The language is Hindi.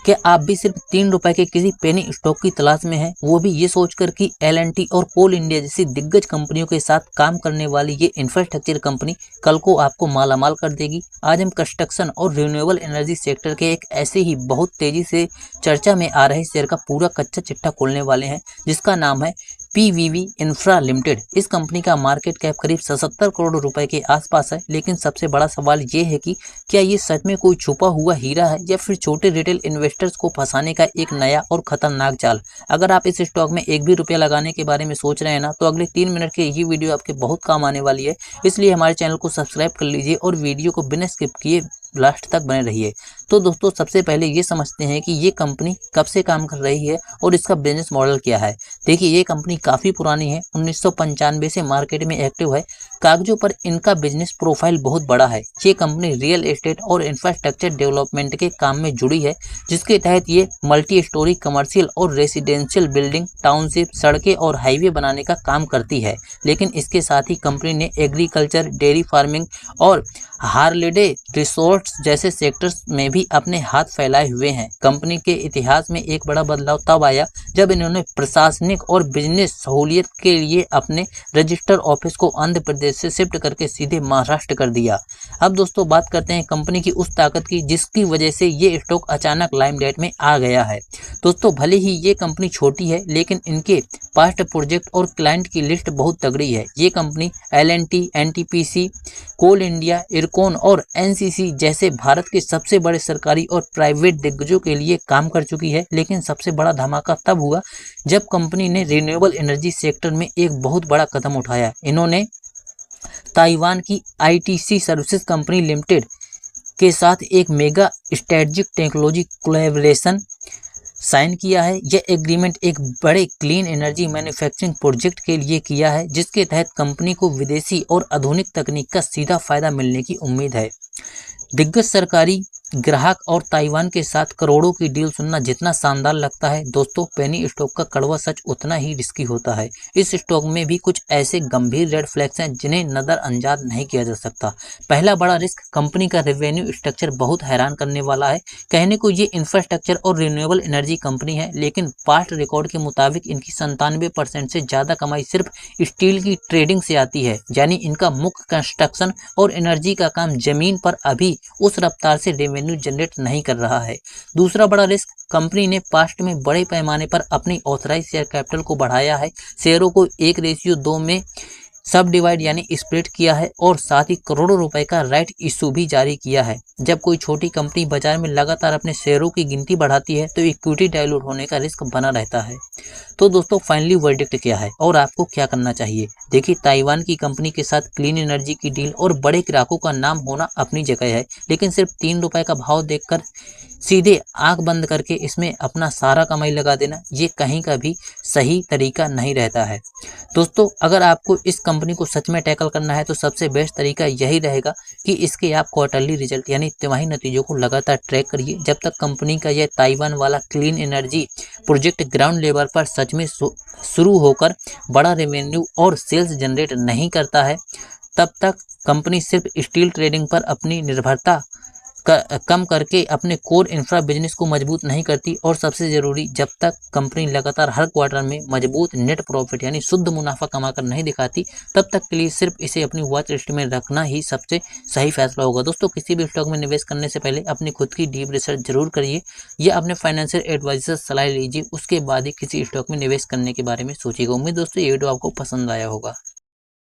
क्या आप भी सिर्फ 3 रुपए के किसी पेनी स्टॉक की तलाश में हैं, वो भी ये सोचकर कि L&T और कोल इंडिया जैसी दिग्गज कंपनियों के साथ काम करने वाली ये इंफ्रास्ट्रक्चर कंपनी कल को आपको मालामाल कर देगी। आज हम कंस्ट्रक्शन और रिन्यूएबल एनर्जी सेक्टर के एक ऐसे ही बहुत तेजी से चर्चा में आ रहे शेयर का पूरा कच्चा चिट्ठा खोलने वाले हैं, जिसका नाम है PVV इंफ्रा लिमिटेड। इस कंपनी का मार्केट कैप करीब 77 करोड़ रुपए के आसपास है। लेकिन सबसे बड़ा सवाल ये है कि क्या ये सच में कोई छुपा हुआ हीरा है या फिर छोटे रिटेल इन्वेस्टर्स को फंसाने का एक नया और खतरनाक जाल। अगर आप इस स्टॉक में एक भी रुपया लगाने के बारे में सोच रहे हैं ना, तो अगले 3 मिनट की ये वीडियो आपके बहुत काम आने वाली है। इसलिए हमारे चैनल को सब्सक्राइब कर लीजिए और वीडियो को बिना स्किप किए लास्ट तक बने रहिए। तो दोस्तों, सबसे पहले ये समझते हैं कि ये कंपनी कब से काम कर रही है और इसका बिजनेस मॉडल क्या है। देखिए, ये कंपनी काफ़ी पुरानी है, 1995 से मार्केट में एक्टिव है। कागजों पर इनका बिजनेस प्रोफाइल बहुत बड़ा है। ये कंपनी रियल एस्टेट और इंफ्रास्ट्रक्चर डेवलपमेंट के काम में जुड़ी है, जिसके तहत ये मल्टी स्टोरी कमर्शियल और रेसिडेंशियल बिल्डिंग, टाउनशिप, सड़कें और हाईवे बनाने का काम करती है। लेकिन इसके साथ ही कंपनी ने एग्रीकल्चर, डेयरी फार्मिंग और हार्लेडे रिसोर्ट्स जैसे सेक्टर्स में भी अपने हाथ फैलाए हुए हैं। कंपनी के इतिहास में एक बड़ा बदलाव तब आया जब इन्होंने प्रशासनिक और बिजनेस सहूलियत के लिए अपने रजिस्टर ऑफिस को आंध्र प्रदेश से शिफ्ट करके सीधे महाराष्ट्र कर दिया। अब दोस्तों, बात करते हैं कंपनी की उस ताकत की जिसकी वजह से ये स्टॉक अचानक लाइमलाइट में आ गया है। दोस्तों, भले ही ये कंपनी छोटी है, लेकिन इनके पास्ट प्रोजेक्ट और क्लाइंट की लिस्ट बहुत तगड़ी है। ये कंपनी L&T, NTPC, कोल इंडिया, इरकॉन और NCC जैसे भारत के सबसे बड़े सरकारी और प्राइवेट दिग्गजों के लिए काम कर चुकी है। लेकिन सबसे बड़ा धमाका तब हुआ जब कंपनी ने रिन्यूएबल एनर्जी सेक्टर में एक बहुत बड़ा कदम उठाया। इन्होंने ताइवान की ITC सर्विसेज कंपनी लिमिटेड के साथ एक mega strategic technology collaboration sign किया है। यह एग्रीमेंट एक बड़े क्लीन एनर्जी मैन्युफैक्चरिंग प्रोजेक्ट के लिए किया है, जिसके तहत कंपनी को विदेशी और आधुनिक तकनीक का सीधा फायदा मिलने की उम्मीद है। दिग्गज सरकारी ग्राहक और ताइवान के साथ करोड़ों की डील सुनना जितना शानदार लगता है, दोस्तों, पेनी स्टॉक का कड़वा सच उतना ही रिस्की होता है। इस स्टॉक में भी कुछ ऐसे गंभीर रेड फ्लैग्स हैं जिन्हें नज़रअंदाज नहीं किया जा सकता। पहला बड़ा रिस्क, कंपनी का रेवेन्यू स्ट्रक्चर बहुत हैरान करने वाला है। कहने को ये इंफ्रास्ट्रक्चर और रिन्यूएबल एनर्जी कंपनी है, लेकिन पास्ट रिकॉर्ड के मुताबिक इनकी 97% से ज़्यादा कमाई सिर्फ स्टील की ट्रेडिंग से आती है। यानी इनका मुख्य कंस्ट्रक्शन और एनर्जी का काम जमीन पर अभी उस रफ्तार से रेवेन्यू जनरेट नहीं कर रहा है। दूसरा बड़ा रिस्क, कंपनी ने पास्ट में बड़े पैमाने पर अपनी ऑथराइज शेयर कैपिटल को बढ़ाया है, शेयरों को 1:2 में सब डिवाइड यानी स्प्लिट किया है और साथ ही करोड़ों रुपए का राइट इशू भी जारी किया है। जब कोई छोटी कंपनी बाजार में लगातार अपने शेयरों की गिनती बढ़ाती है तो इक्विटी डाइल्यूट होने का रिस्क बना रहता है। तो दोस्तों, फाइनली वर्डिक्ट क्या है और आपको क्या करना चाहिए? देखिए, ताइवान की कंपनी के साथ क्लीन एनर्जी की डील और बड़े ग्राहकों का नाम होना अपनी जगह है, लेकिन सिर्फ 3 रुपए का भाव देखकर सीधे आंख बंद करके इसमें अपना सारा कमाई लगा देना, ये कहीं का भी सही तरीका नहीं रहता है। दोस्तों, अगर आपको इस कंपनी को सच में टैकल करना है तो सबसे बेस्ट तरीका यही रहेगा कि इसके आप क्वार्टरली रिजल्ट यानी तिमाही नतीजों को लगातार ट्रैक करिए। जब तक कंपनी का यह ताइवान वाला clean energy project ground level पर सच में शुरू होकर बड़ा रेवेन्यू और सेल्स जनरेट नहीं करता है, तब तक कंपनी सिर्फ स्टील ट्रेडिंग पर अपनी निर्भरता कम करके अपने कोर इंफ्रा बिजनेस को मजबूत नहीं करती। और सबसे ज़रूरी, जब तक कंपनी लगातार हर क्वार्टर में मजबूत नेट प्रॉफिट यानी शुद्ध मुनाफा कमाकर नहीं दिखाती, तब तक के लिए सिर्फ इसे अपनी वॉच लिस्ट में रखना ही सबसे सही फैसला होगा। दोस्तों, किसी भी स्टॉक में निवेश करने से पहले अपनी खुद की डीप रिसर्च जरूर करिए या अपने फाइनेंशियल एडवाइजर से सलाह लीजिए, उसके बाद ही किसी स्टॉक में निवेश करने के बारे में सोचिएगा। उम्मीद दोस्तों ये वीडियो आपको पसंद आया होगा।